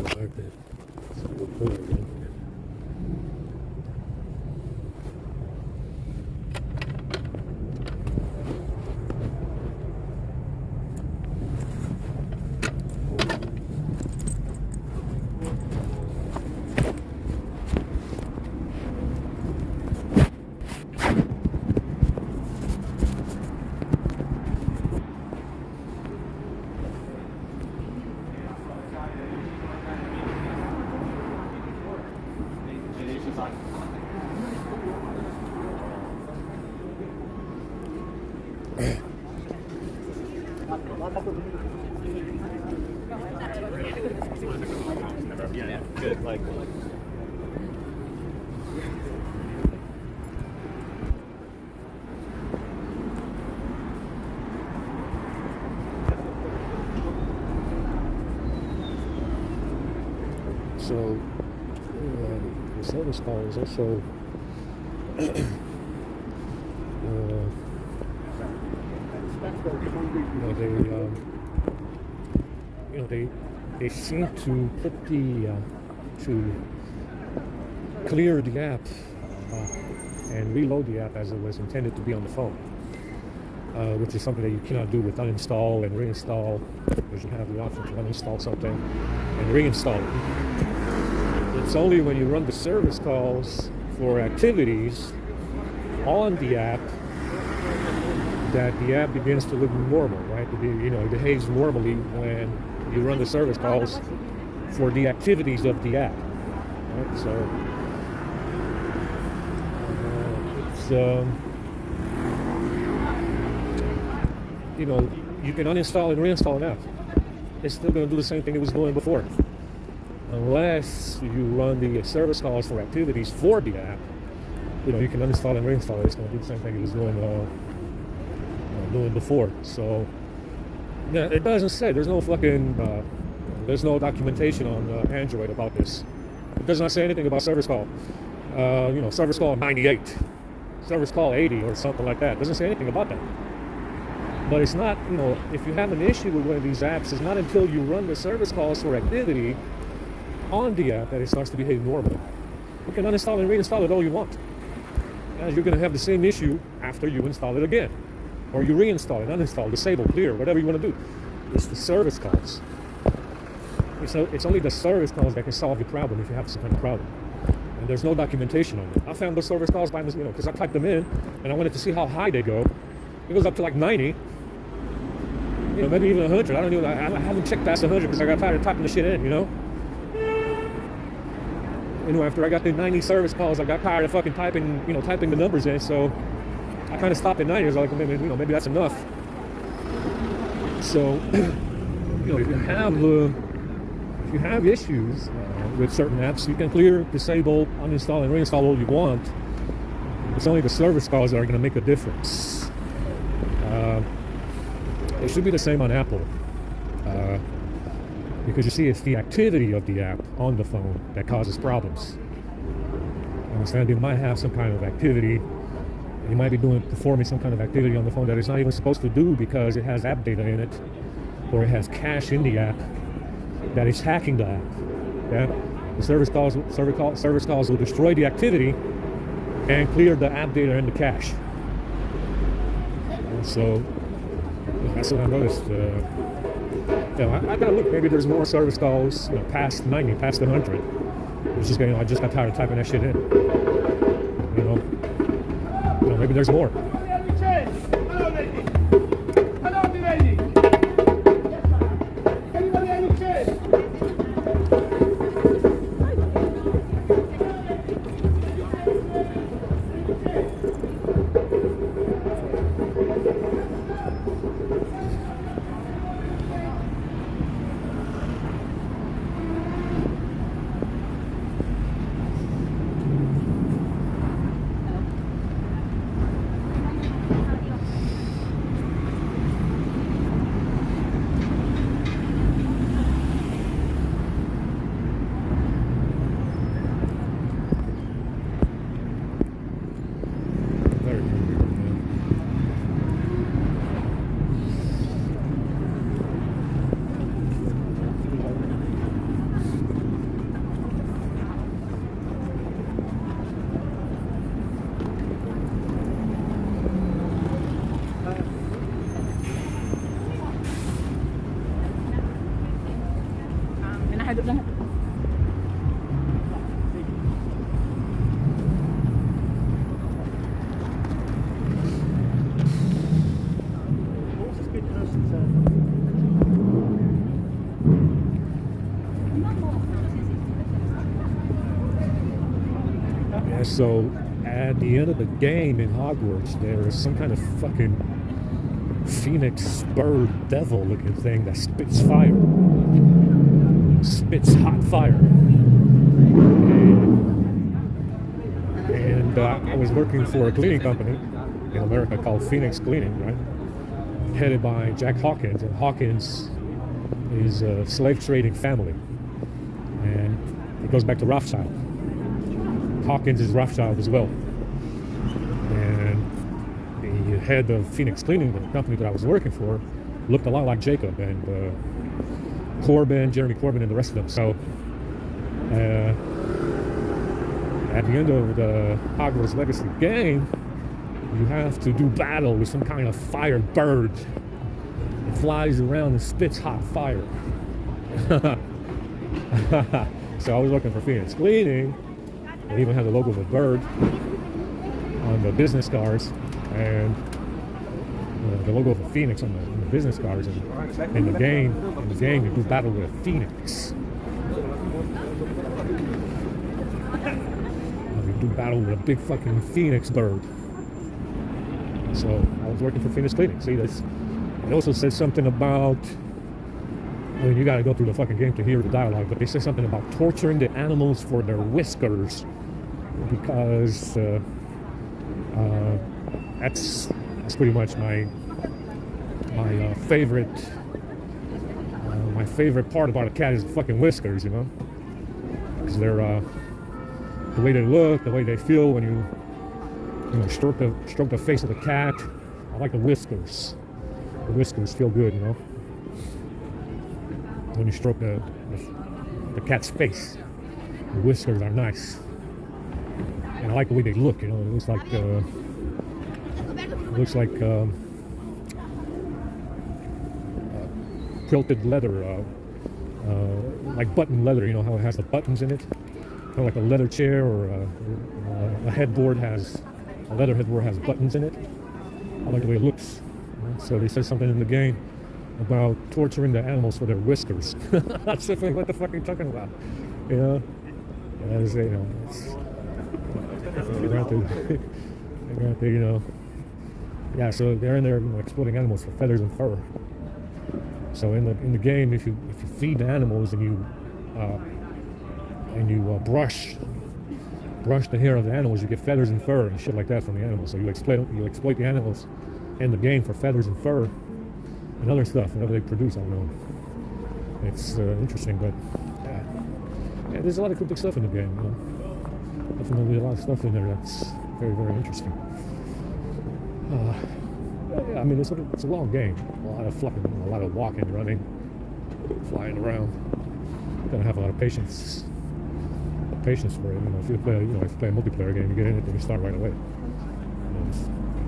like that. So we'll put it in. Yeah, good. Like, so the service call is also they seem to put to clear the app and reload the app as it was intended to be on the phone, which is something that you cannot do with uninstall and reinstall, because you have the option to uninstall something and reinstall it. It's only when you run the service calls for activities on the app that the app begins to look normal, right? It behaves normally when you run the service calls for the activities of the app, right? So it's you can uninstall and reinstall an app. It's still going to do the same thing it was doing before, unless you run the service calls for activities for the app. You can uninstall and reinstall it. It's going to do the same thing it was doing before. So yeah, it doesn't say. There's no there's no documentation on Android about this. It does not say anything about service call. Service call 98, service call 80, or something like that. It doesn't say anything about that. But it's not, if you have an issue with one of these apps, it's not until you run the service calls for activity on the app that it starts to behave normally. You can uninstall and reinstall it all you want. And you're going to have the same issue after you install it again. Or you reinstall it, uninstall, disable, clear, whatever you want to do. It's the service calls. It's only the service calls that can solve your problem if you have some kind of problem. And there's no documentation on it. I found those service calls by mistake, because I typed them in and I wanted to see how high they go. It goes up to like 90. Maybe even 100. I haven't checked past 100 because I got tired of typing the shit in, after I got the 90 service calls, I got tired of fucking typing the numbers in, so I kind of stopped at 90. I was like, maybe that's enough. So, if you have issues with certain apps, you can clear, disable, uninstall, and reinstall all you want. It's only the service calls that are going to make a difference. It should be the same on Apple, because you see, it's the activity of the app on the phone that causes problems. I understand you might have some kind of activity. You might be performing some kind of activity on the phone that it's not even supposed to do because it has app data in it, or it has cache in the app that is hacking the app. Yeah? The service calls will destroy the activity and clear the app data and the cache. And so that's what I noticed. I gotta look. Maybe there's more service calls, past 90, past 100. It's just I just got tired of typing that shit in. Maybe there's more. Yeah, so at the end of the game in Hogwarts, there is some kind of fucking phoenix bird devil looking thing that spits fire. Spits hot fire. And I was working for a cleaning company in America called Phoenix Cleaning, right? Headed by Jack Hawkins, and Hawkins is a slave trading family, and it goes back to Rothschild. Hawkins is Rothschild as well, and the head of Phoenix Cleaning, the company that I was working for, looked a lot like Jacob and Jeremy Corbyn, and the rest of them. So at the end of the Hogwarts Legacy game, you have to do battle with some kind of fire bird. It flies around and spits hot fire. So I was looking for Phoenix Cleaning. They even had the logo of a bird on the business cards, and the logo of a phoenix on the business cards. And in the game, you do battle with a phoenix. You do battle with a big fucking phoenix bird. So I was working for Phoenix Cleaning. See, it also said something about, I mean, you gotta go through the fucking game to hear the dialogue, but they said something about torturing the animals for their whiskers, because that's pretty much my favorite part about a cat is the fucking whiskers, you know, because they're the way they look, the way they feel when you stroke the face of the cat. I like the whiskers. The whiskers feel good, you know, when you stroke the cat's face. The whiskers are nice, and I like the way they look. You know, it looks like quilted leather, like button leather. You know how it has the buttons in it, kind of like a leather chair, or a headboard has. A leather headboard has buttons in it. I like the way it looks. So they said something in the game about torturing the animals for their whiskers. That's what the fuck are you talking about? You know? As, you know, they're going to, you know. Yeah, so they're in there, you know, exploiting animals for feathers and fur. So in the game, if you feed the animals and you brush the hair of the animals, you get feathers and fur and shit like that from the animals. So you exploit the animals in the game for feathers and fur and other stuff, whatever they produce. I don't know. It's interesting, but yeah, there's a lot of cool stuff in the game. You know? Definitely a lot of stuff in there that's very, very interesting. Yeah, I mean, it's a long game. A lot of walking, running, flying around. Gotta have a lot of patience for it. You know, if you play a multiplayer game, you get in it, then you start right away.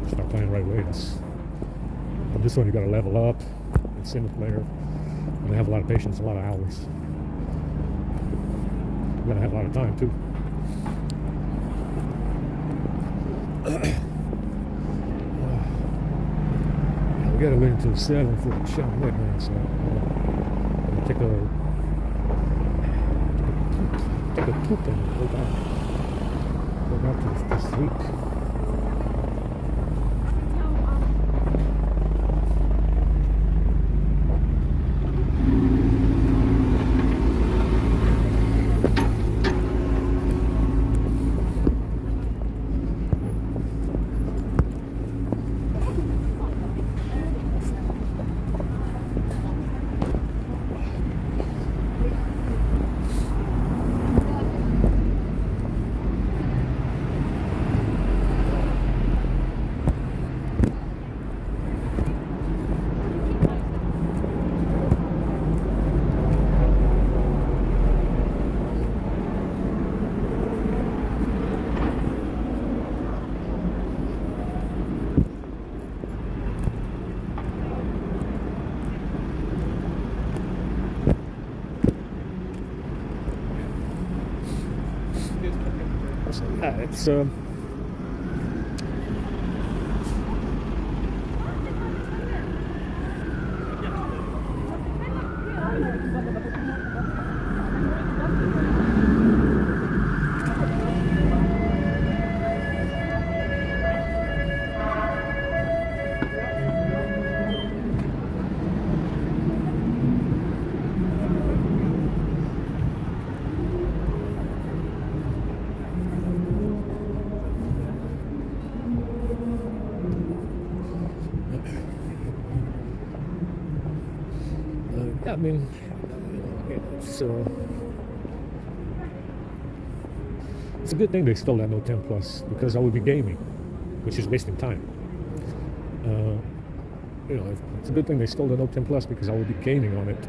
You start playing right away. But this one, you gotta level up. It's single player. You gotta have a lot of patience, a lot of hours. You gotta have a lot of time too. We gotta wait until 7 for the show midnight, so I'll take a poop and go back to the sleep. It's I mean, it's a good thing they stole that Note 10 Plus, because I would be gaming, which is wasting time. It's a good thing they stole the Note 10 Plus, because I would be gaming on it,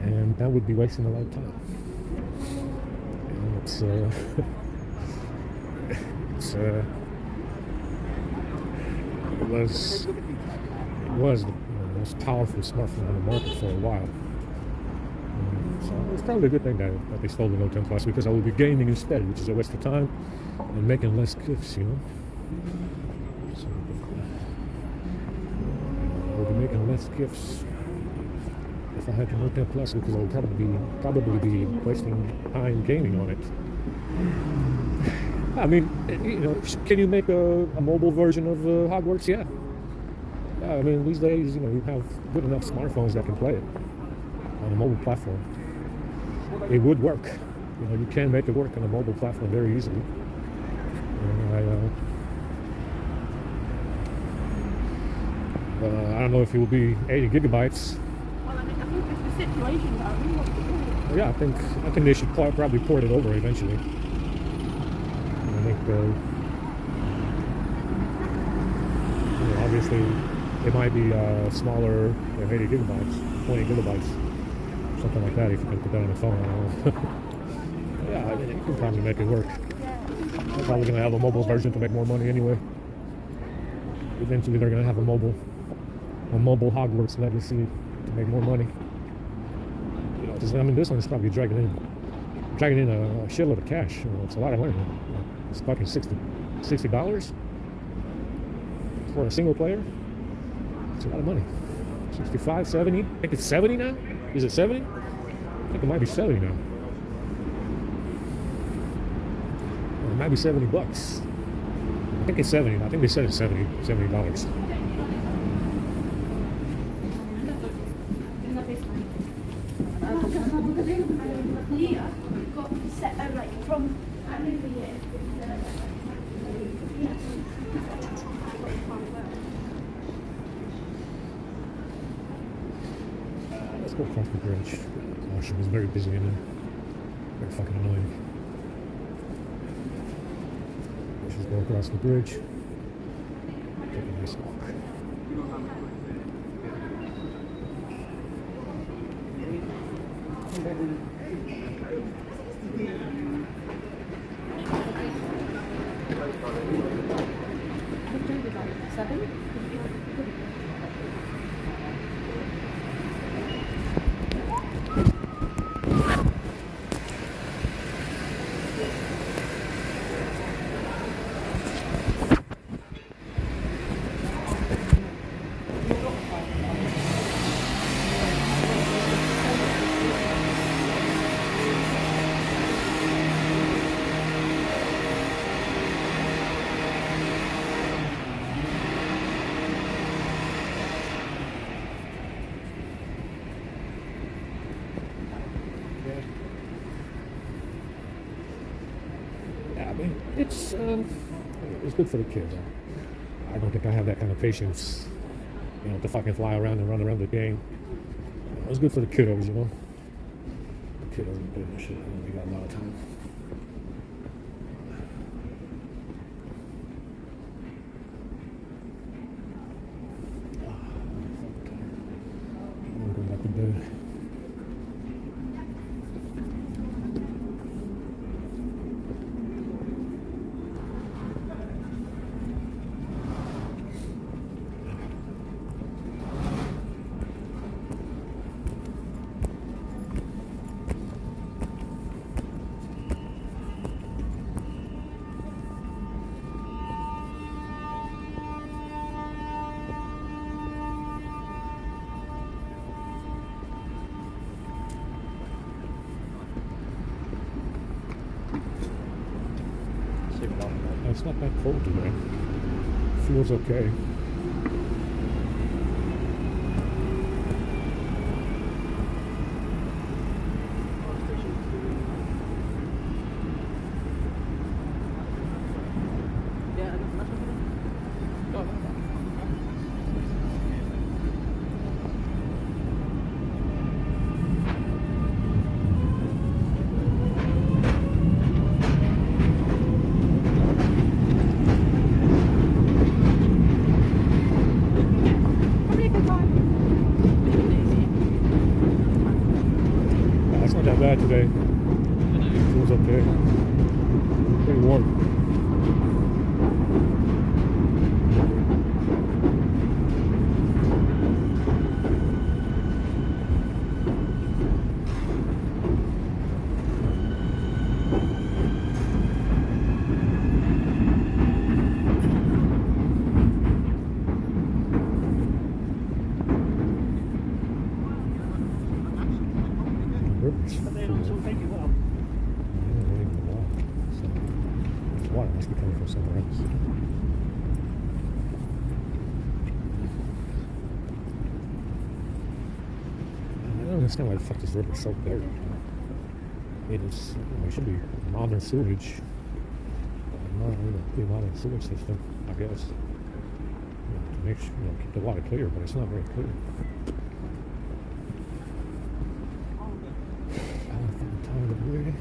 and that would be wasting a lot of time. And it was the most powerful smartphone on the market for a while. So it's probably a good thing that they stole the Note 10 Plus, because I would be gaming instead, which is a waste of time and making less gifts, So, I would be making less gifts if I had the Note 10 Plus, because I would probably be wasting time gaming on it. I mean, can you make a mobile version of Hogwarts? Yeah. I mean, these days, you have good enough smartphones that can play it on a mobile platform. It would work. You can make it work on a mobile platform very easily. And I don't know if it will be 80 gigabytes. Well, I think it's the situation that I really want to do. Yeah, I think they should probably port it over eventually. I think, obviously, it might be smaller than 80 gigabytes, 20 gigabytes, something like that, if you can put that on the phone. I don't know. Yeah, I mean, you can probably make it work. They're probably going to have a mobile version to make more money anyway. Eventually, they're going to have a mobile Hogwarts Legacy to make more money. I mean, this one is probably dragging in a shitload of cash. It's a lot of money. It's fucking $60 for a single player. It's a lot of money. 65, 70. I think it's 70 now. Is it 70? I think it might be 70 now. It might be $70. I think it's 70. I think they said it's $70. Let's go across the bridge. Gosh, it was very busy in there. Very fucking annoying. Let's just go across the bridge. Take a nice walk. It's good for the kids. I don't think I have that kind of patience, to fucking fly around and run around the game. It's good for the kiddos, The kiddos are doing this shit. We got a lot of time. I'm going back to bed. it's not that cold today. Feels okay. It's not that bad today. Feels okay. Pretty warm. Water must be coming from somewhere else. I don't understand why the fuck this river is so dirty. I mean, it should be modern sewage. Not a modern sewage system, I guess. To make sure, keep the water clear, but it's not very clear. I don't think the time of the day.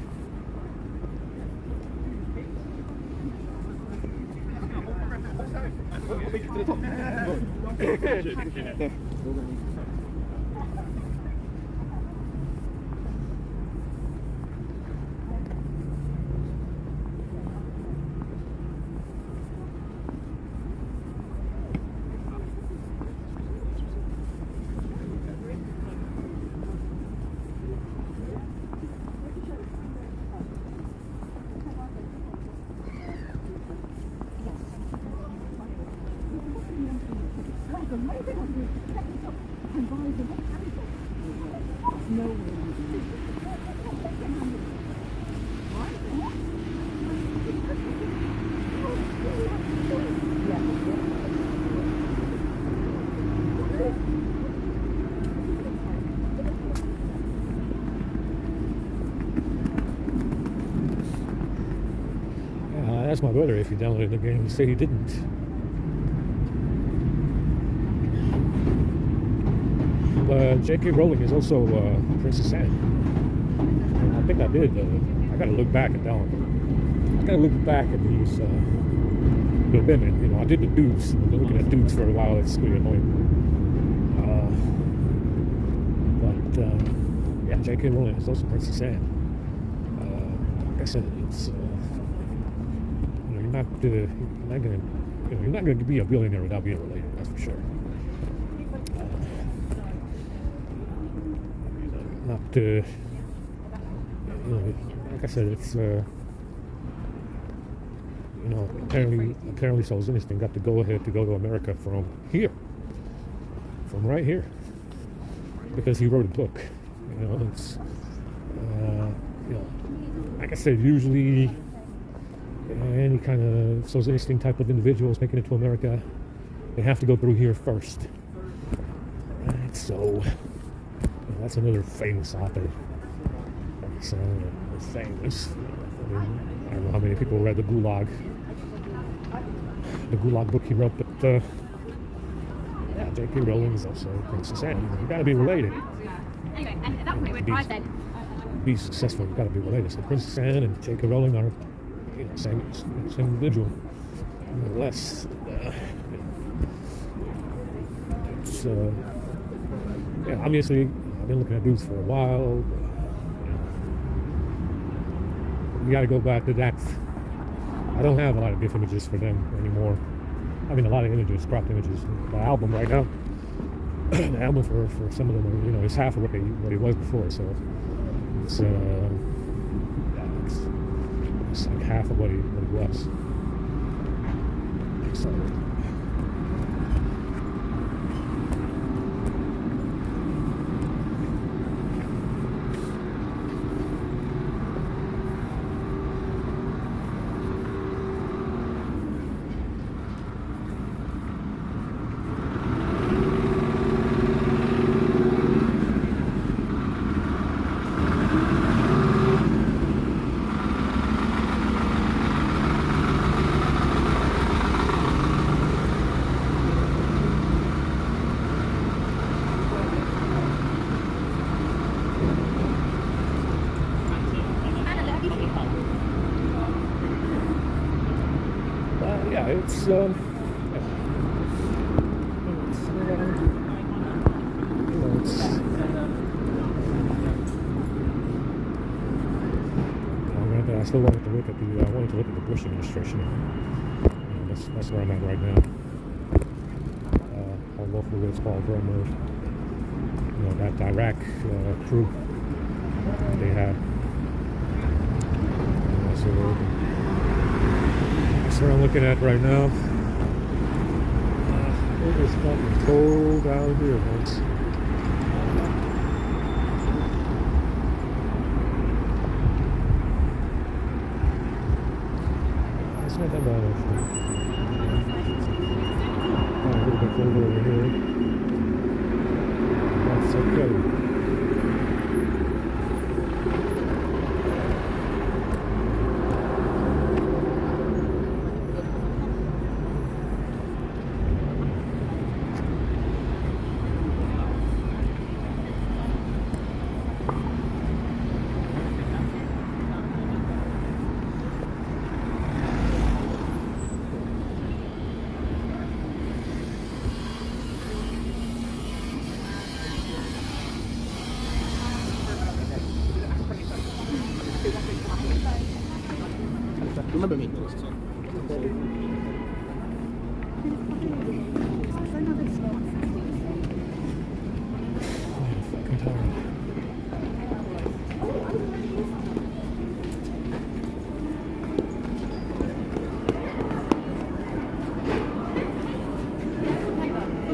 I asked my brother if he downloaded the game. He said he didn't. But J.K. Rowling is also Princess Anne. And I think I did. I gotta look back at that one. I gotta look back at these the women. I did the dudes. I've been looking at dudes for a while. It's really annoying. But yeah, J.K. Rowling is also Princess Anne. Like I said, it's you're not gonna be a billionaire without being related. That's for sure. Like I said, it's apparently Solzhenitsyn got the go ahead to go to America from right here, because he wrote a book. It's like I said, usually any kind of Solzhenitsyn type of individuals making it to America, they have to go through here first. Right, so that's another famous author. So famous. I don't know how many people read the Gulag book he wrote, but yeah, J.K. Rowling is also Princess Anne. You got to be related. To be successful, you got to be related. So Princess Anne and J.K. Rowling are same individual, nonetheless. It's yeah, obviously I've been looking at dudes for a while. You got to go back to that. I don't have a lot of GIF images for them anymore. I mean, a lot of images, cropped images. The album right now, the album for some of them, is half of what he was before. So it's it's like half of what he was. So. it's I still wanted to look at the Bush administration. That's where I'm at right now. On locally it's called Rome Road. That Iraq crew they had. That's what I'm looking at right now. It is fucking cold down here, folks. It's not that bad, actually. A little bit colder over here. That's okay. Remember me. Fucking tired.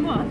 What?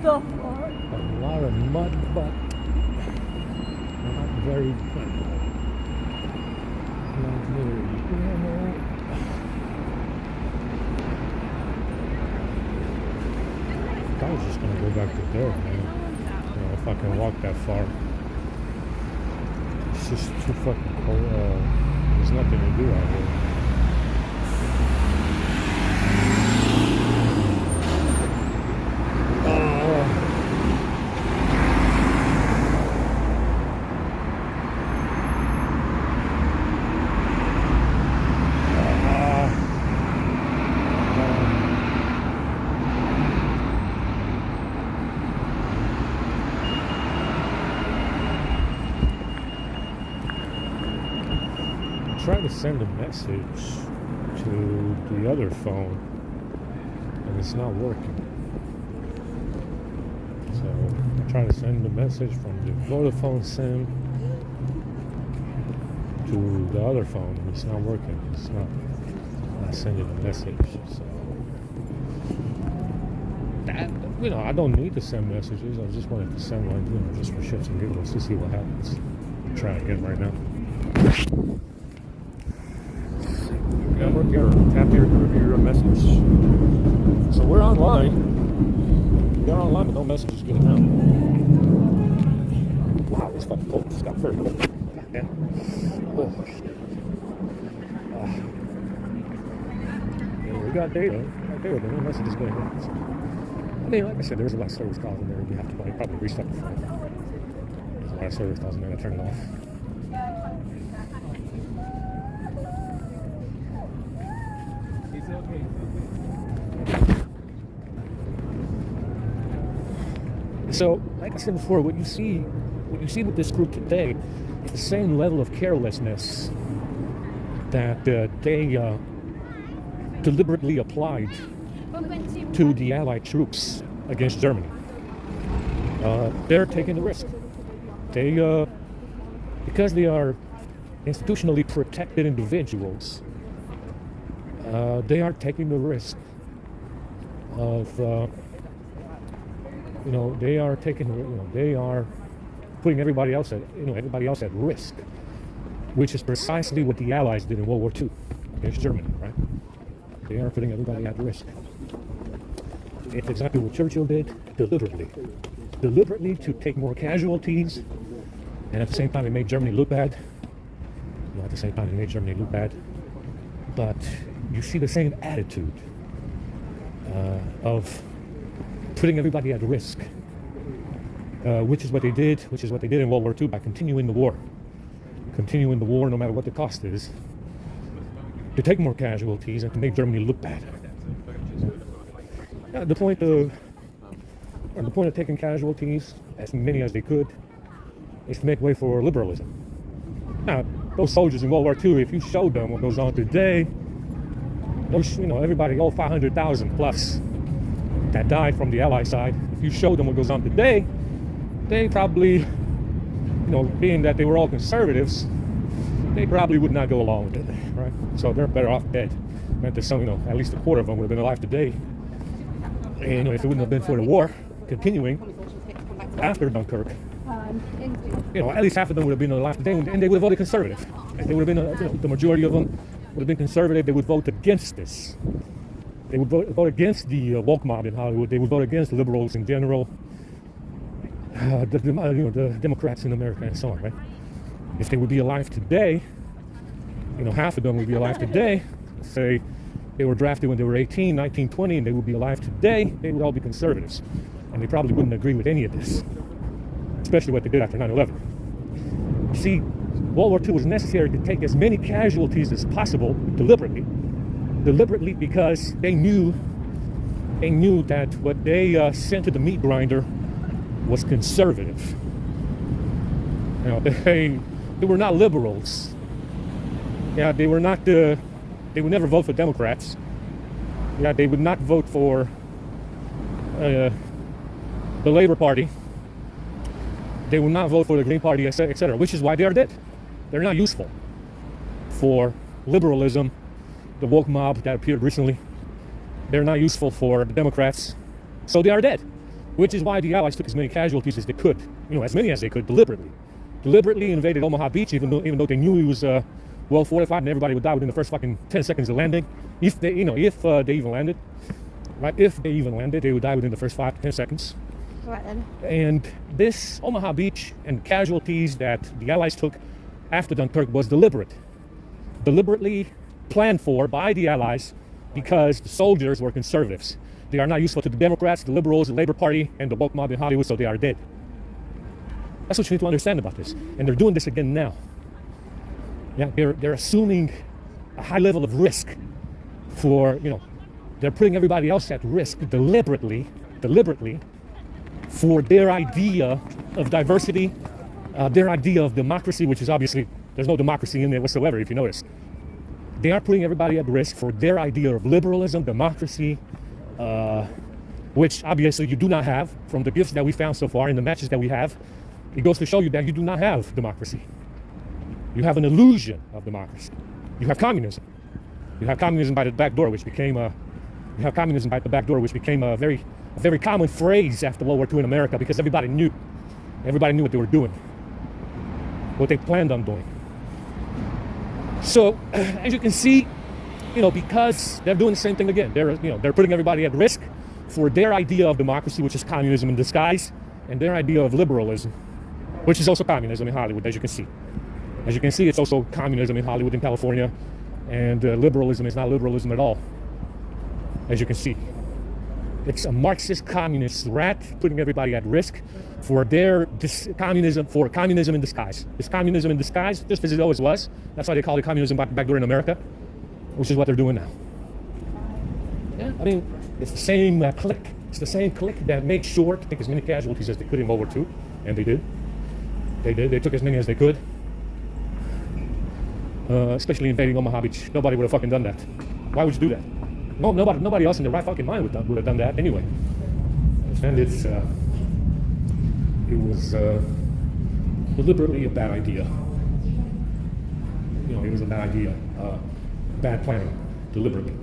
the fuck? A lot of mud, but not very plentiful. Not very plentiful. I was just gonna go back to there, man. You know, if I can walk that far. It's just too fucking cold. There's nothing to do out here. Try to send a message to the other phone and it's not working. So I try to send a message from the Vodafone SIM to the other phone and it's not working. It's not sending a message. So that, you know, I don't need to send messages. I just wanted to send one, you know, just for shits and giggles to see what happens. Try again right now. Tap here to review your message. So we're online. We are online, but no messages getting out. Wow, it's fucking cold. It's got very cold. Yeah. Oh. Yeah, we got data. But no messages getting out. So, I mean, like I said, there's a lot of service calls in there. You have to probably restart the phone. There's a lot of service calls in there. I turn it off. So, like I said before, what you see with this group today is the same level of carelessness that they deliberately applied to the Allied troops against Germany. They're taking the risk. They, because they are institutionally protected individuals, they are taking the risk of, you know, they are taking, you know, they are putting everybody else at risk, which is precisely what the Allies did in World War II against Germany, right? They are putting everybody at risk. It's exactly what Churchill did, deliberately to take more casualties, and at the same time it made Germany look bad. You know, at the same time it made Germany look bad, but you see the same attitude of putting everybody at risk, which is what they did in World War II by continuing the war no matter what the cost is, to take more casualties and to make Germany look bad. The point of taking casualties, as many as they could, is to make way for liberalism. Now, those soldiers in World War II, if you showed them what goes on today, those, you know, everybody, all 500,000 plus that died from the Allied side, if you showed them what goes on today, they probably, you know, being that they were all conservatives, they probably would not go along with it, right? So they're better off dead. Meant that some, you know, at least a quarter of them would have been alive today. And, you know, if it wouldn't have been for the war continuing after Dunkirk, you know, at least half of them would have been alive today, and they would have voted conservative. They would have been, you know, the majority of them would have been conservative. They would vote against this. They would vote against the woke mob in Hollywood. They would vote against liberals in general, the Democrats in America, and so on, right? If they would be alive today, you know, half of them would be alive today. Say they were drafted when they were 18, 19, 20, and they would be alive today, they would all be conservatives. And they probably wouldn't agree with any of this, especially what they did after 9/11. You see, World War II was necessary to take as many casualties as possible deliberately because they knew that what they sent to the meat grinder was conservative. You know, they were not liberals. Yeah, they were not. They would never vote for Democrats. Yeah, they would not vote for the Labour Party. They would not vote for the Green Party, etc. Which is why they are dead. They're not useful for liberalism, the woke mob that appeared recently. They're not useful for the Democrats, so they are dead. which is why the Allies took as many casualties as they could, as many as they could, deliberately invaded Omaha Beach, even though they knew it was well fortified and everybody would die within the first fucking 10 seconds of landing. If they even landed, right? If they even landed, they would die within the first 5 to 10 seconds. Right then. And this Omaha Beach and casualties that the Allies took after Dunkirk was deliberately planned for by the Allies because the soldiers were conservatives. They are not useful to the Democrats, the liberals, the Labor Party, and the woke mob in Hollywood, so they are dead. That's what you need to understand about this. And they're doing this again now. Yeah, they're assuming a high level of risk for, they're putting everybody else at risk deliberately for their idea of diversity, their idea of democracy, which is obviously, there's no democracy in there whatsoever, if you notice. They are putting everybody at risk for their idea of liberalism, democracy, which obviously you do not have from the gifts that we found so far in the matches that we have. It goes to show you that you do not have democracy. You have an illusion of democracy. You have communism. You have communism by the back door, which became a very common phrase after World War II in America because everybody knew what they were doing, what they planned on doing. So, as you can see, because they're doing the same thing again. They're putting everybody at risk for their idea of democracy, which is communism in disguise, and their idea of liberalism, which is also communism in Hollywood, as you can see. As you can see, it's also communism in Hollywood in California, and liberalism is not liberalism at all, as you can see. It's a Marxist communist rat putting everybody at risk for communism in disguise. It's communism in disguise, just as it always was. That's why they call it communism back door in America, which is what they're doing now. Yeah, I mean, it's the same clique. It's the same clique that made sure to take as many casualties as they could in World War II, and they did. They took as many as they could. Especially invading Omaha Beach. Nobody would have fucking done that. Why would you do that? No, nobody else in their right fucking mind would have done that anyway. And it was deliberately a bad idea. It was a bad idea. Bad planning, deliberately.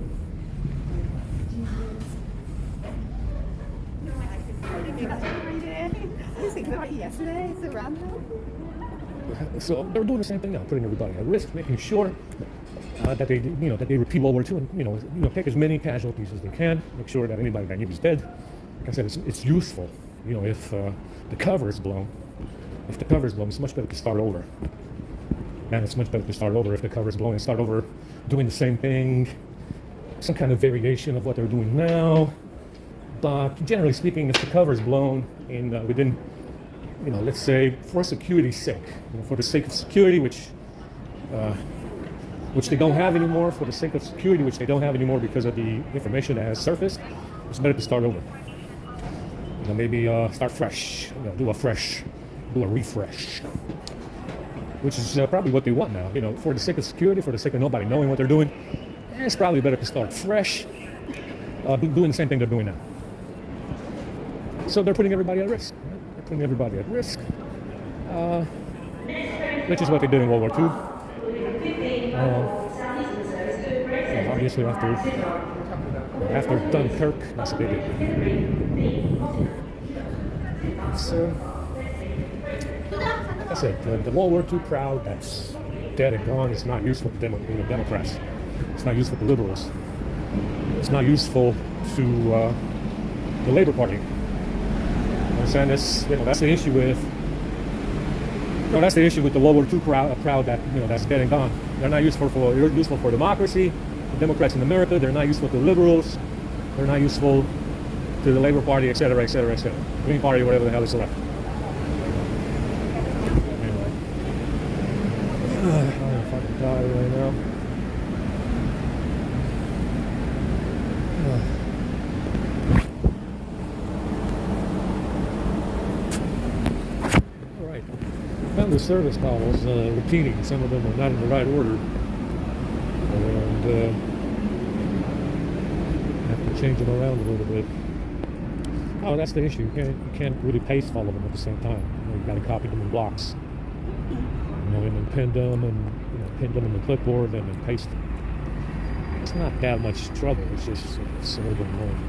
So they're doing the same thing now, putting everybody at risk, making sure that they repeat World War II, and take as many casualties as they can, make sure that anybody that is dead. Like I said, it's useful. If the cover is blown, it's much better to start over. And it's much better to start over if the cover is blown and start over doing the same thing, some kind of variation of what they're doing now. But generally speaking, if the cover is blown in within, let's say for security's sake, for the sake of security, which they don't have anymore, for the sake of security, which they don't have anymore because of the information that has surfaced, it's better to start over. Maybe start fresh, do a refresh, which is probably what they want now. For the sake of security, for the sake of nobody knowing what they're doing, it's probably better to start fresh, doing the same thing they're doing now. So they're putting everybody at risk. Right? They're putting everybody at risk, which is what they did in World War II. Obviously, after Dunkirk, that's what they did. So, like I said, the World War II crowd that's dead and gone is not useful to Democrats. It's not useful to liberals. It's not useful to the Labor Party. Understand this? That's the issue with. That's the issue with the World War II crowd that that's dead and gone. They're not useful for democracy. The Democrats in America, they're not useful to liberals. They're not useful to the Labor Party, etc., etc., etc. Green Party, whatever the hell is left. Anyway, I'm fucking tired right now. All right. Found the service calls repeating. Some of them are not in the right order, and have to change them around a little bit. Oh, that's the issue. You can't really paste all of them at the same time. You've got to copy them in blocks. And then pin them and pin them in the clipboard and then paste them. It's not that much trouble. It's just it's a little bit annoying.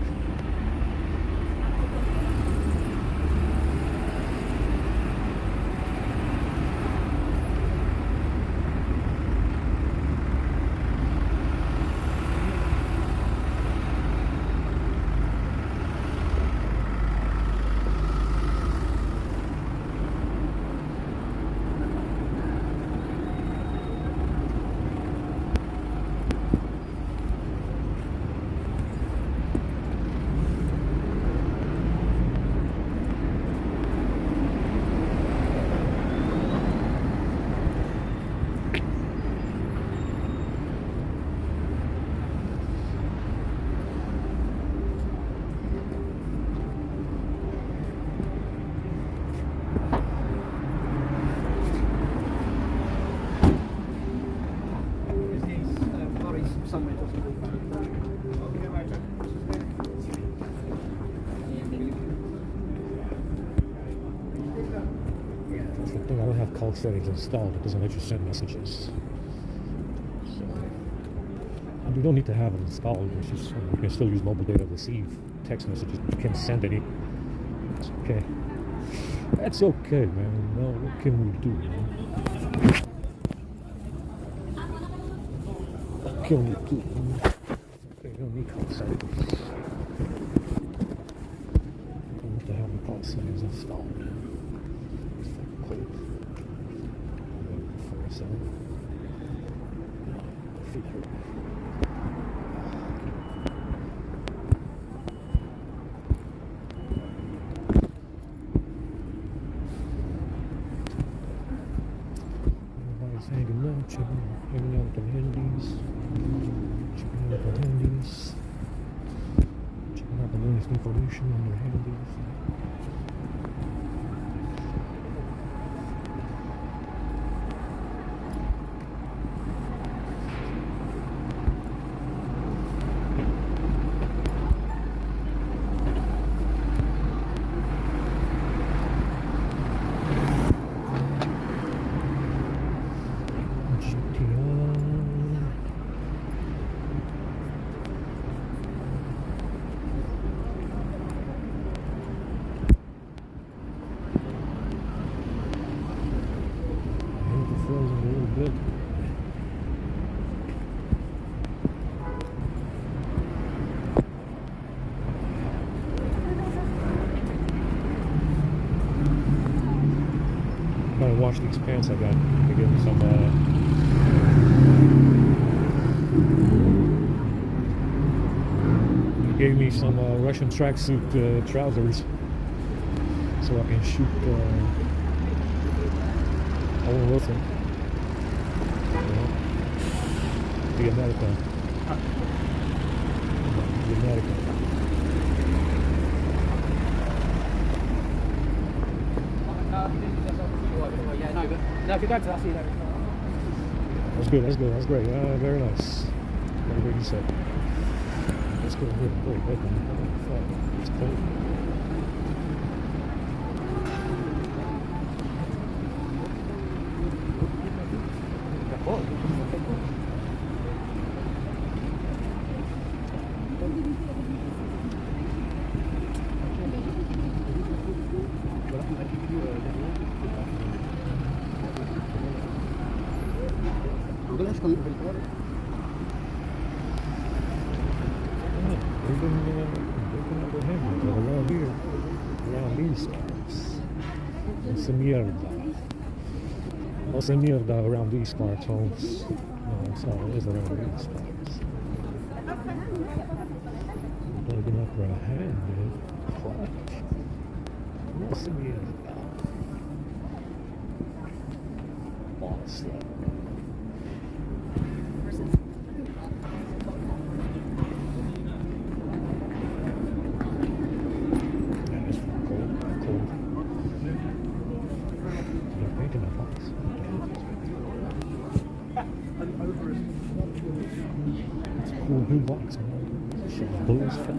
some meters. That's the thing, I don't have call settings installed. It doesn't let you send messages. So, and you don't need to have it installed. It's just, you can still use mobile data to receive text messages. You can't send any. It's okay. That's okay, man. Well, what can we do, man? What can we do? Okay, you don't need call settings. You don't need to have the call settings installed. It's fucking cold. For a second. Everybody's hanging out, checking out the handies, checking out the latest information on their handies. Good. Gotta wash these pants I got to give me some he gave me some Russian tracksuit trousers so I can shoot Owen Wilson. The America. The America. Yeah, no, but no, if you go to that, see that. That's good, that's great. Very nice. Very good, you said. That's good, good. It's cold. It's a mierda around these parts, homes. No, it's not. It is around these parts. Plugging up our hand, man. What? It's a mierda. Awesome. Blue box, man. Shit, blue as fuck.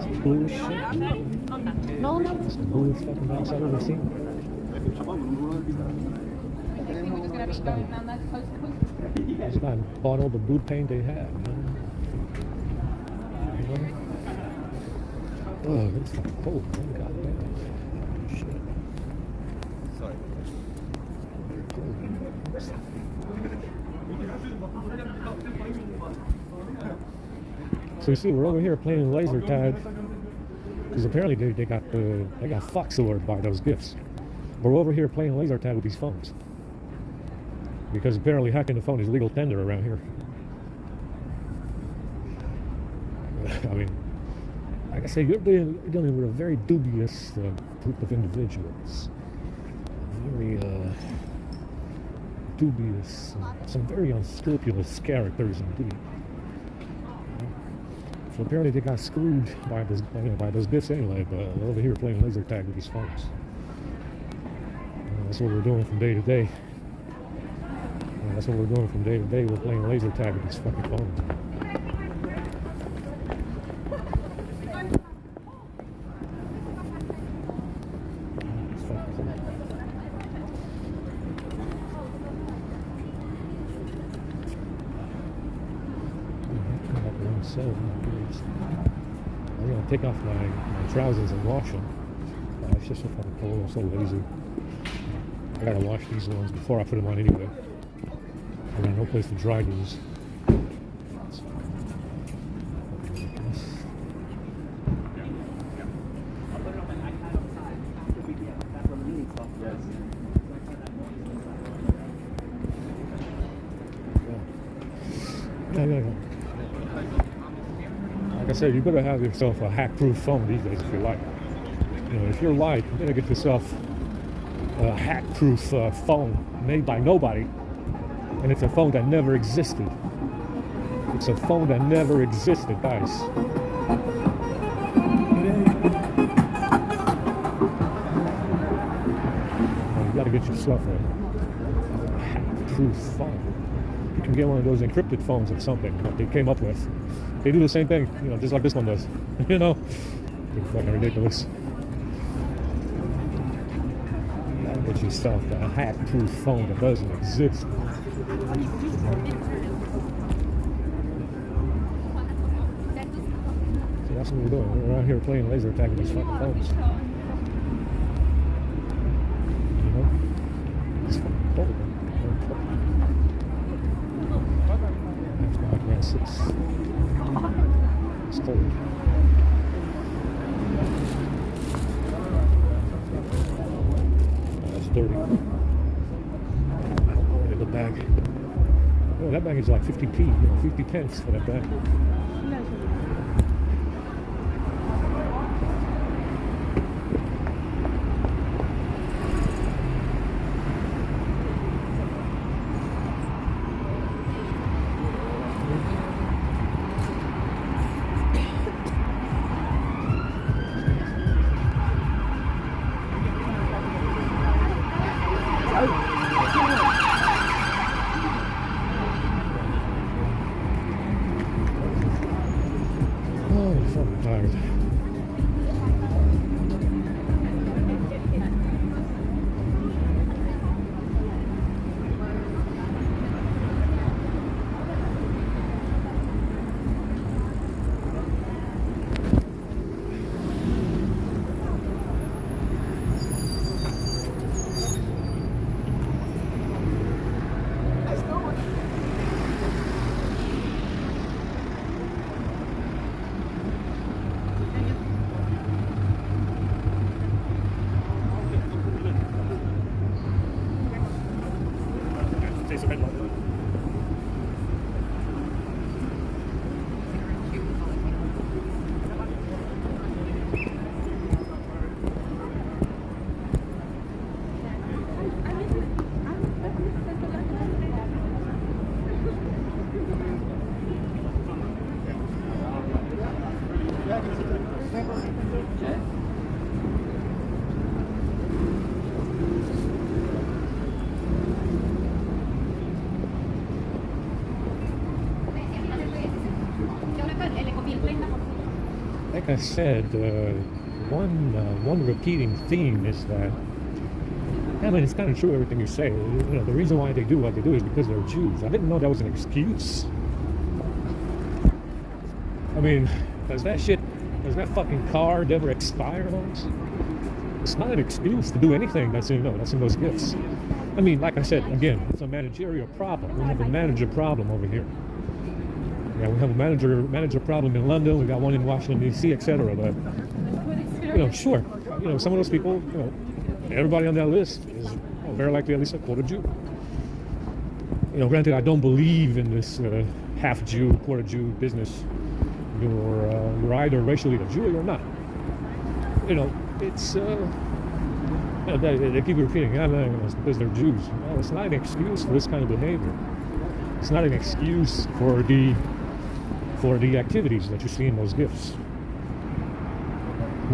It's blue as shit. No. It's the bluest fucking box I've ever seen. This guy bought all the boot paint they had, man. Oh, it's fucking cold, man. Goddamn. Shit. Sorry. Cold, man. So you see, we're over here playing laser tag because apparently they got foxhored by those gifts. We're over here playing laser tag with these phones because apparently hacking the phone is legal tender around here. I mean, like I say, you're dealing with a very dubious group of individuals. Very dubious, some very unscrupulous characters indeed. So apparently they got screwed by this, by those bits anyway. But we're over here playing laser tag with these phones. That's what we're doing from day to day. That's what we're doing from day to day. We're playing laser tag with these fucking phones. It's fucking cool. I'm gonna take off my trousers and wash them. It's just so fucking cold. I'm so lazy. I gotta wash these ones before I put them on anyway. I got no place to dry these. Yeah. Like I said, you better have yourself a hack-proof phone these days if you like. You know, if you're like, you better get yourself a hack-proof phone made by nobody, and it's a phone that never existed. It's a phone that never existed, guys. You gotta get yourself a hack-proof phone. You can get one of those encrypted phones or something that they came up with. They do the same thing, you know, just like this one does. You know, it's fucking ridiculous. You gotta get yourself a hack-proof phone that doesn't exist. So that's what we're doing. We're out here playing laser tag with these fucking phones. You know, it's fucking cold. Around 6. It's cold. That's dirty. Look at the bag. Oh, that bag is like 50p, you know, 50 pence for that bag. Like I said, one repeating theme is that, I mean, it's kind of true everything you say. You know, the reason why they do what they do is because they're Jews. I didn't know that was an excuse. I mean, does that fucking card ever expire on us? It's not an excuse to do anything that's in those gifts. I mean, like I said, again, it's a managerial problem. We have a manager problem over here. Yeah, we have a manager problem in London. We got one in Washington D.C., etc. But you know, sure, you know, some of those people, you know, everybody on that list is very likely at least a quarter Jew. You know, granted, I don't believe in this half Jew, quarter Jew business. You're either racially a Jew or you're not. You know, it's they keep repeating, yeah, it's because they're Jews. Well, it's not an excuse for this kind of behavior. It's not an excuse for the activities that you see in those gifts.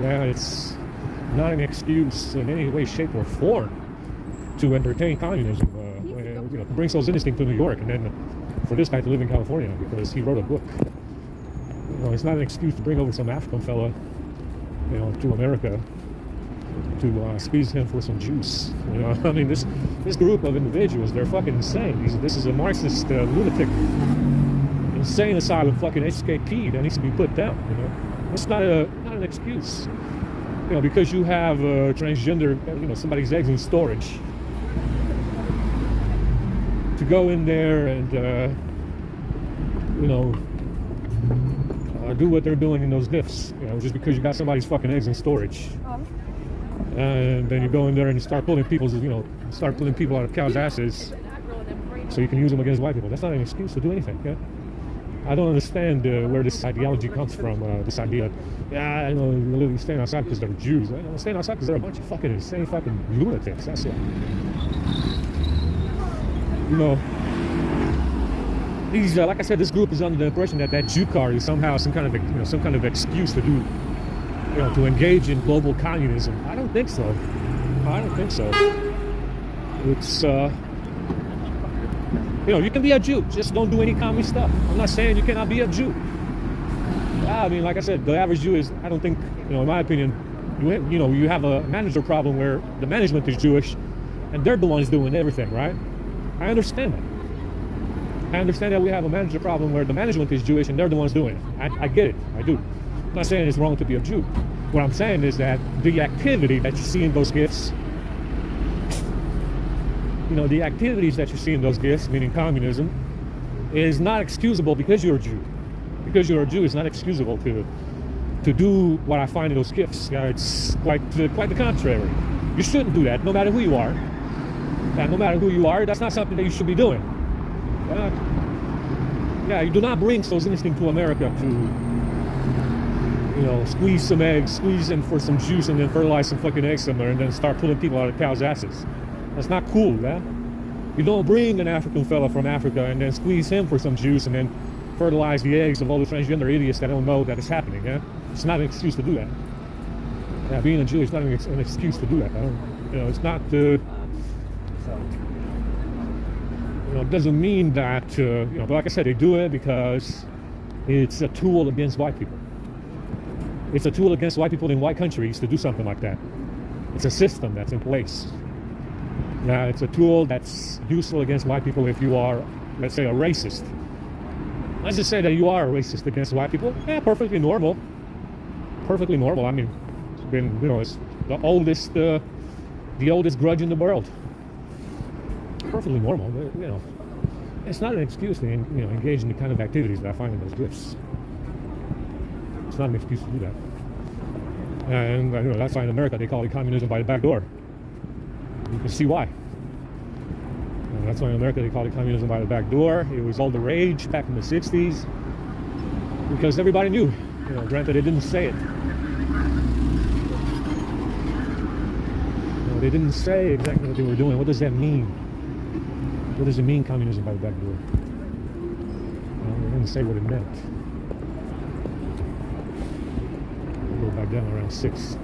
Yeah, it's not an excuse in any way, shape, or form to entertain communism, you know, brings those instincts to New York, and then for this guy to live in California because he wrote a book. You know, it's not an excuse to bring over some African fella, you know, to America to squeeze him for some juice. You know, I mean, this group of individuals, they're fucking insane. This is a Marxist lunatic, insane asylum, fucking escapee that needs to be put down. You know, it's not an excuse. You know, because you have transgender, you know, somebody's eggs in storage, to go in there and you know, do what they're doing in those diffs. You know, just because you got somebody's fucking eggs in storage. And then you go in there and you start pulling people's, you know, people out of cows' asses so you can use them against white people. That's not an excuse to do anything. Yeah? I don't understand where this ideology comes from. This idea, yeah, you know, you're literally staying outside because they're Jews. They're staying outside because they're a bunch of fucking insane fucking lunatics. That's it. You know, these, like I said, this group is under the impression that Jew card is somehow some kind of excuse to do, you know, to engage in global communism. I don't think so. I don't think so. It's, you know, you can be a Jew, just don't do any communist stuff. I'm not saying you cannot be a Jew. I mean, like I said, the average Jew is, I don't think, you know, in my opinion, you know, you have a manager problem where the management is Jewish and they're the ones doing everything, right? I understand that. I understand that we have a manager problem where the management is Jewish and they're the ones doing it. I get it. I do. I'm not saying it's wrong to be a Jew. What I'm saying is that the activity that you see in those gifts, you know, the activities that you see in those gifts, meaning communism, is not excusable because you're a Jew. Because you're a Jew, it's not excusable to do what I find in those gifts. Yeah, it's quite the contrary. You shouldn't do that, no matter who you are. And no matter who you are, that's not something that you should be doing. Yeah, you do not bring those instincts to America to, you know, squeeze some eggs, squeeze in for some juice, and then fertilize some fucking eggs somewhere, and then start pulling people out of cows' asses. That's not cool, man. You don't bring an African fella from Africa and then squeeze him for some juice and then fertilize the eggs of all the transgender idiots that don't know that it's happening. Yeah, it's not an excuse to do that. Yeah, being a Jew is not an excuse to do that. You know, it's not. You know, it doesn't mean that. You know, but like I said, they do it because it's a tool against white people. It's a tool against white people in white countries to do something like that. It's a system that's in place. Now, it's a tool that's useful against white people if you are, let's say, a racist. Let's just say that you are a racist against white people. Yeah, perfectly normal. Perfectly normal. I mean, it's been, you know, it's the oldest grudge in the world. Perfectly normal, but, you know, it's not an excuse to, you know, engage in the kind of activities that I find in those gifts. It's not an excuse to do that. And, you know, that's why in America they call it communism by the back door. You can see why. And that's why in America they call it communism by the back door. It was all the rage back in the 60s because everybody knew. You know, granted, they didn't say it. You know, they didn't say exactly what they were doing. What does that mean? What does it mean, communism by the back door? Well, they didn't say what it meant. We'll go back down around 6.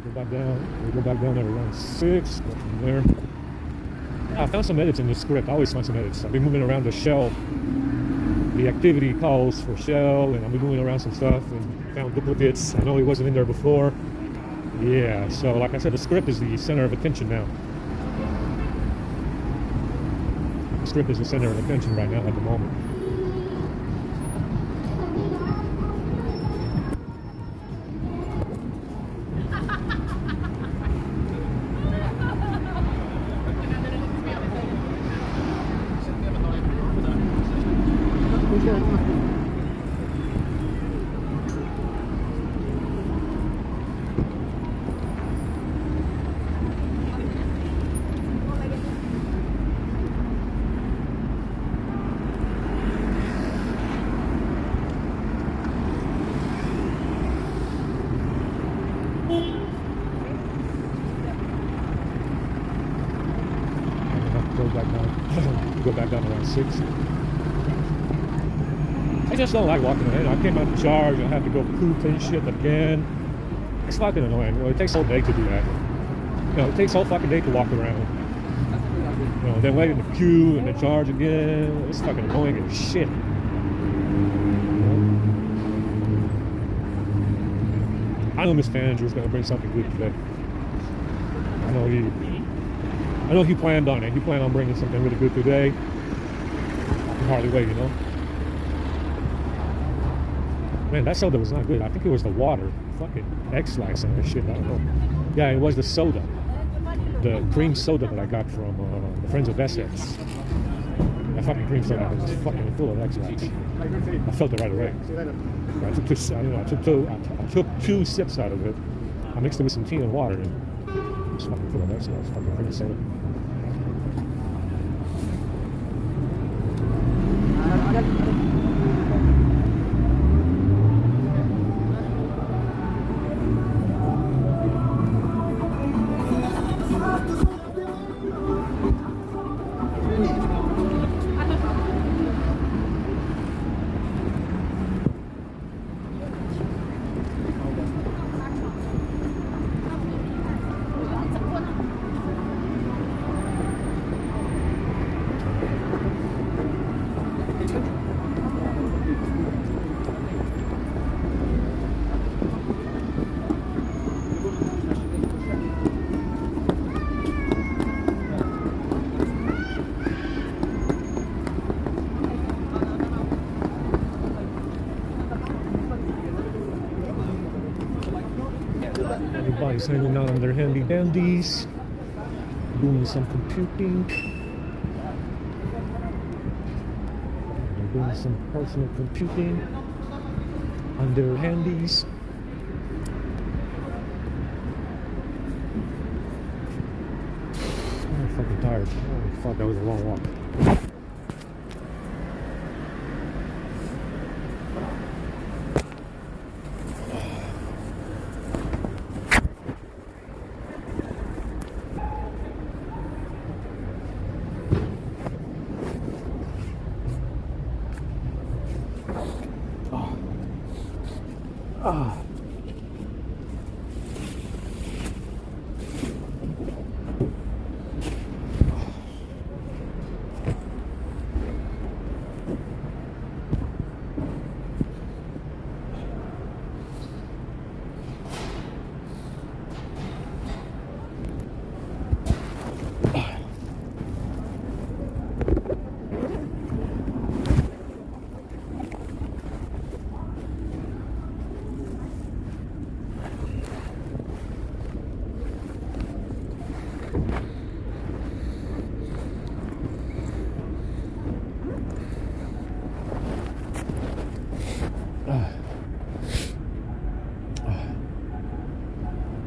We go back down at around 6, go from there. I found some edits in this script. I always find some edits. I've been moving around the shell. The activity calls for shell, and I've been moving around some stuff and found duplicates. I know he wasn't in there before. Yeah, so like I said, the script is the center of attention now. The script is the center of attention right now at the moment. Go back down around 6. I just don't like walking ahead. I came out to charge. I have to go poop and shit again. It's fucking annoying. Well, it takes all day to do that. You know, it takes all fucking day to walk around. That's a good idea. You know, then wait in the queue and then charge again. It's fucking annoying as shit. You know? I know Mr. Andrew's gonna bring something good today. I know he planned on it. He planned on bringing something really good today. I can hardly wait, you know. Man, that soda was not good. I think it was the water. Fucking X-Lax and that shit. I don't know. Yeah, it was the soda. The cream soda that I got from the Friends of Essex. That fucking cream soda was fucking full of X-Lax. I felt it right away. I took two sips out of it. I mixed it with some tea and water, and it was fucking full of X-Lax. Fucking cream soda. Everybody's hanging out on their handy dandies, doing some computing. They're doing some personal computing on their handies. I'm fucking tired. Oh fuck, that was a long walk.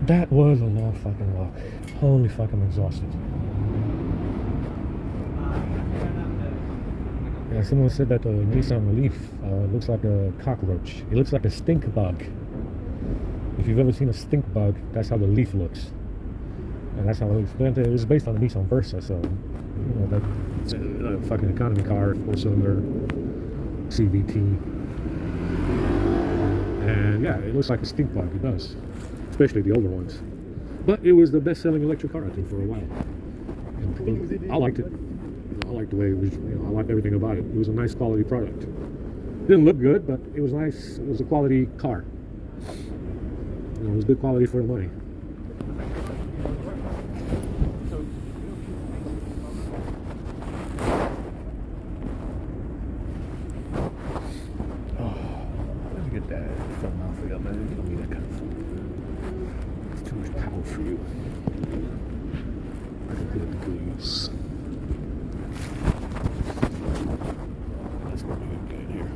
That was a long fucking walk. Holy fuck, I'm exhausted. Yeah, someone said that the Nissan Leaf looks like a cockroach. It looks like a stink bug. If you've ever seen a stink bug, that's how the Leaf looks. And that's how it looks. It was based on the Nissan Versa, so you know, that's a fucking economy car, 4-cylinder CVT. And yeah, it looks like a stink bug. It does. Especially the older ones. But it was the best-selling electric car, I think, for a while. And I liked it. I liked the way it was. You know, I liked everything about it. It was a nice quality product. Didn't look good, but it was nice. It was a quality car. You know, it was good quality for the money. Oh, let me get that phone off of you, man. You don't need that kind of phone. Too much power for you. I can put it to good use. That's what we're gonna get here.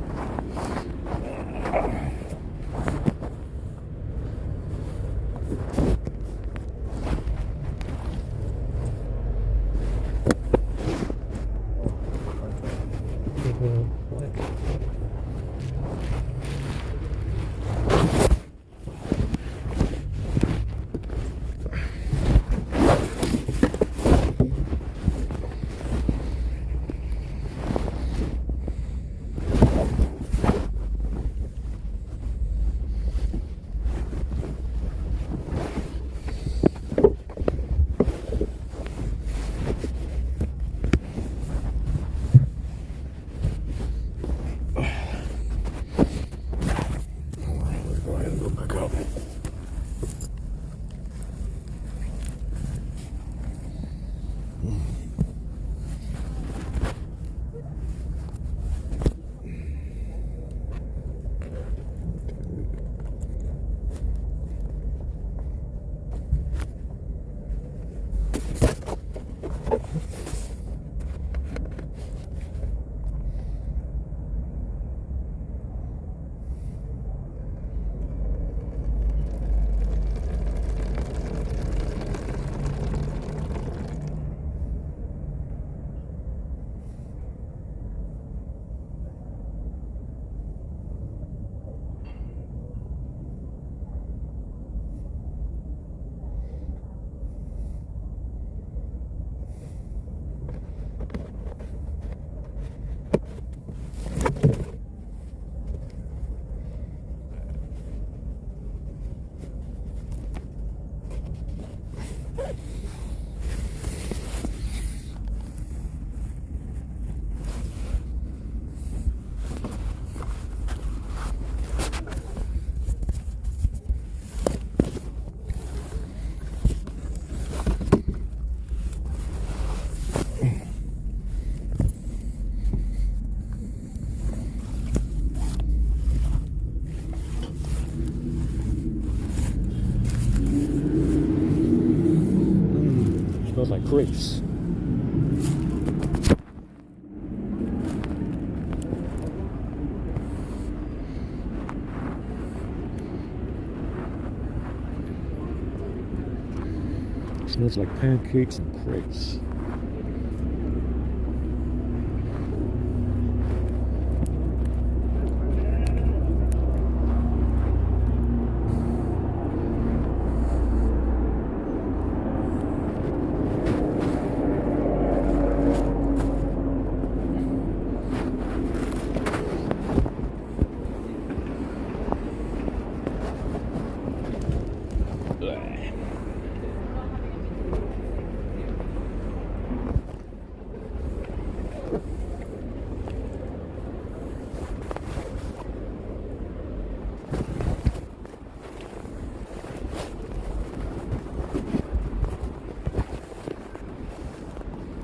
crepes. Smells like pancakes and crepes.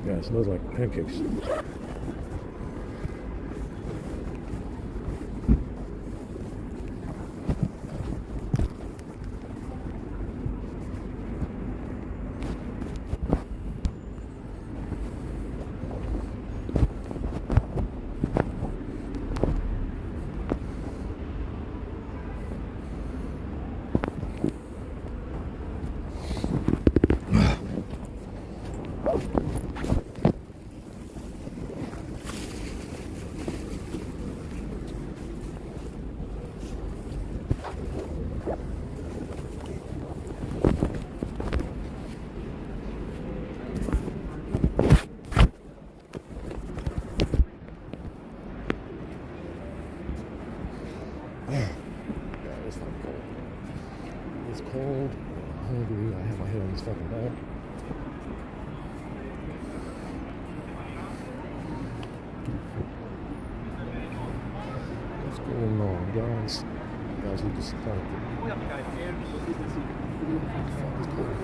Yeah, it smells like pancakes. It's fucking cold. It's cold. I'm hungry. I have my head on this fucking bed. What's going on, guys? Guys, we just started. It's cold.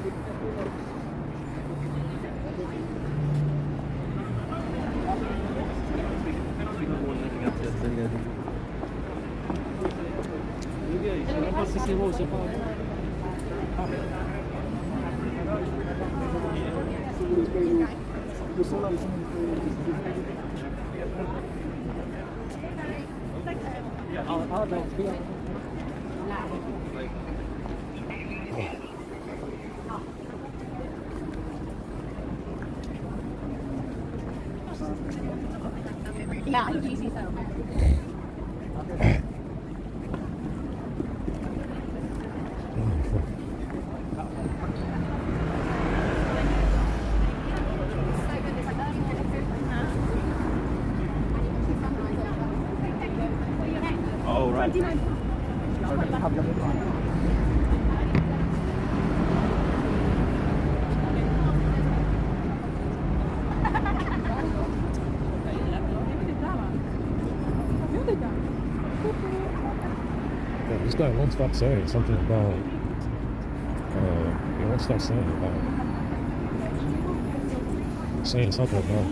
Yeah, easy so. Oh, right. Yeah, this guy won't stop saying something about. He won't stop saying something about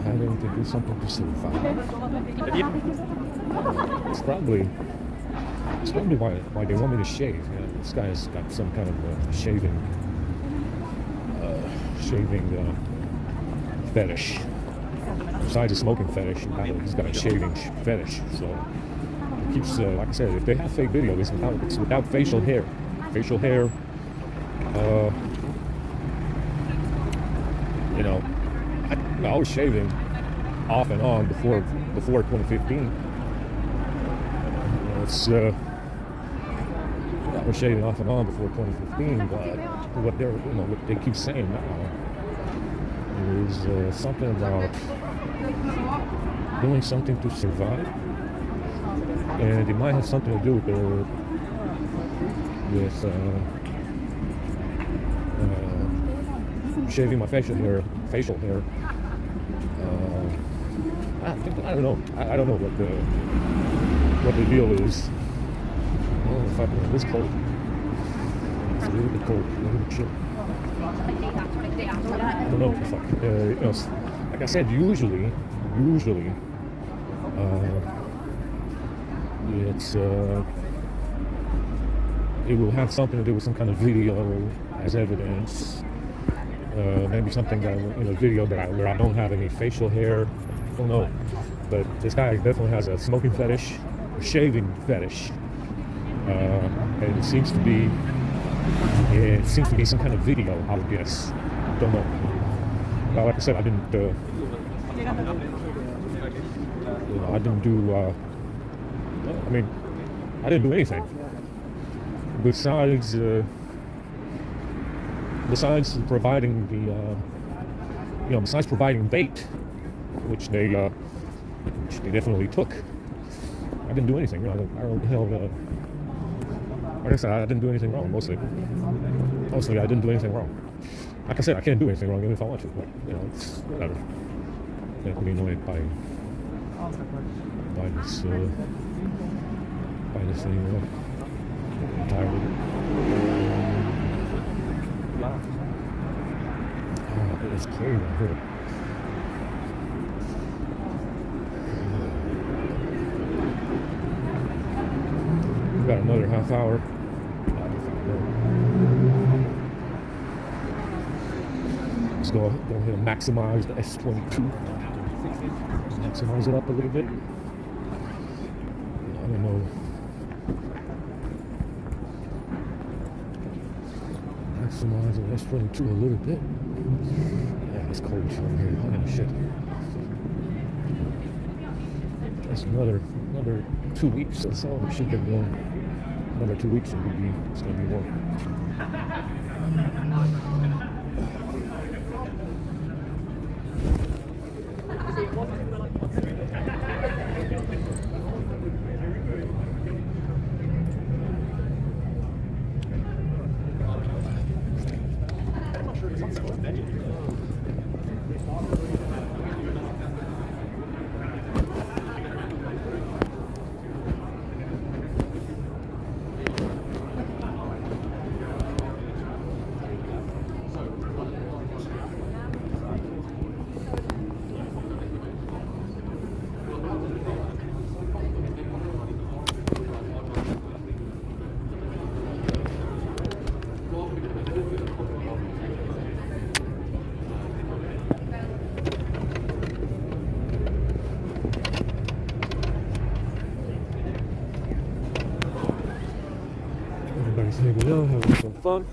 having to do something to survive. It's probably why they want me to shave. Yeah, this guy's got some kind of shaving fetish. Besides a smoking fetish, he's got a shaving fetish. So he keeps, like I said, if they have fake video, it's without facial hair. Facial hair. You know, I was shaving off and on before 2015. I was shaving off and on before 2015, but what they keep saying now is something about doing something to survive, and it might have something to do with shaving my facial hair. I don't know. I don't know what the deal is. Oh fuck, man, it's cold. It's a little bit cold, a little bit chill. I don't know. Fuck. Like I said, usually, it's it will have something to do with some kind of video as evidence. Maybe something that in a video where I don't have any facial hair. I don't know. But this guy definitely has a smoking fetish, a shaving fetish. And it seems to be some kind of video, I would guess. Don't know. But like I said, I didn't do I didn't do anything besides providing besides providing bait, which they definitely took. I didn't do anything. Like I said, I didn't do anything wrong. Mostly, I didn't do anything wrong. Like I said, I can't do anything wrong even if I want to. But it's whatever. Can't be annoyed by this anymore. I'm tired of it. Oh, it's cold out here. We've got another half hour. Let's go ahead and maximize the S22. Maximize it up a little bit. I don't know. Maximize the S22 a little bit. Yeah, it's cold from here. Oh shit. That's another 2 weeks or so. We should get going. Another 2 weeks and it's gonna be warm. Everybody's hanging out, having some fun.